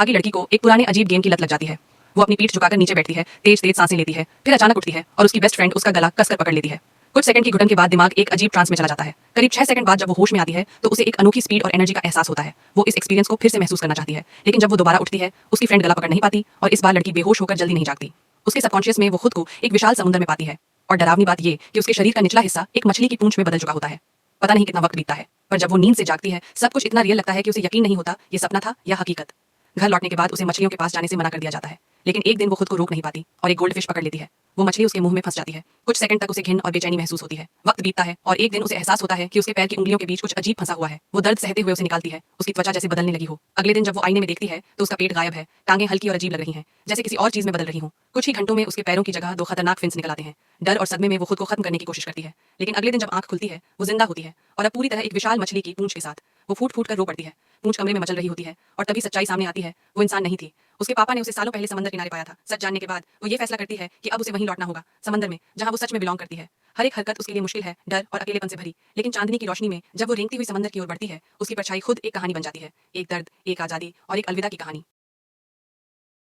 आगे लड़की को एक पुराने अजीब गेम की लत लग जाती है। वो अपनी पीठ झुकाकर नीचे बैठती है, तेज तेज सांसें लेती है, फिर अचानक उठती है और उसकी बेस्ट फ्रेंड उसका गला कसकर पकड़ लेती है। कुछ सेकंड की घुटन के बाद दिमाग एक अजीब ट्रांस में चला जाता है। करीब 6 सेकंड बाद जब वो होश में आती है तो उसे एक अनोखी स्पीड और एनर्जी का एहसास होता है। वो इस एक्सपीरियंस को फिर से महसूस करना चाहती है, लेकिन जब वो दोबारा उठती है उसकी फ्रेंड गला पकड़ नहीं पाती और इस बार लड़की बेहोश होकर जल्दी नहीं जागती। उसके सबकॉन्शियस में वो खुद को एक विशाल समुद्र में पाती है और डरावनी बात ये कि उसके शरीर का निचला हिस्सा एक मछली की पूंछ में बदल चुका होता है। पता नहीं कितना वक्त बीतता है, पर जब वो नींद से जागती है सब कुछ इतना रियल लगता है कि उसे यकीन नहीं होता ये सपना था या हकीकत। घर लौटने के बाद उसे मछलियों के पास जाने से मना कर दिया जाता है, लेकिन एक दिन वो खुद को रोक नहीं पाती और एक गोल्ड फिश पकड़ लेती है। वो मछली उसके मुंह में फंस जाती है। कुछ सेकंड तक उसे घिन और बेचैनी महसूस होती है। वक्त बीतता है और एक दिन उसे एहसास होता है कि उसके पैर की उंगलियों के बीच कुछ अजीब फंसा हुआ है। वो दर्द सहते हुए उसे निकालती है। उसकी त्वचा जैसे बदलने लगी हो। अगले दिन जब वो आईने में देखती है तो उसका पेट गायब है, टांगें हल्की और अजीब लग रही हैं, जैसे किसी और चीज में बदल रही हूँ। कुछ ही घंटों में उसके पैरों की जगह 2 खतरनाक फिन्स निकल आते हैं। डर और सदमे में वो खुद को खत्म करने की कोशिश करती है, लेकिन अगले दिन जब आंख खुलती है वो जिंदा होती है और अब पूरी तरह एक विशाल मछली की पूंछ के साथ। वो फूट फूट कर रो पड़ती है। पूंछ कमरे में मचल रही होती है और तभी सच्चाई सामने आती है। वो इंसान नहीं थी। उसके पापा ने उसे सालों पहले समंदर किनारे पाया था। सच जानने के बाद वो ये फैसला करती है कि अब उसे वहीं लौटना होगा, समंदर में, जहां वो सच में बिलोंग करती है। हर एक हरकत उसके लिए मुश्किल है, डर और अकेलेपन से भरी, लेकिन चांदनी की रोशनी में जब वो रेंगती हुई समंदर की ओर बढ़ती है उसकी परछाई खुद एक कहानी बन जाती है। एक दर्द, एक आजादी और एक अलविदा की कहानी।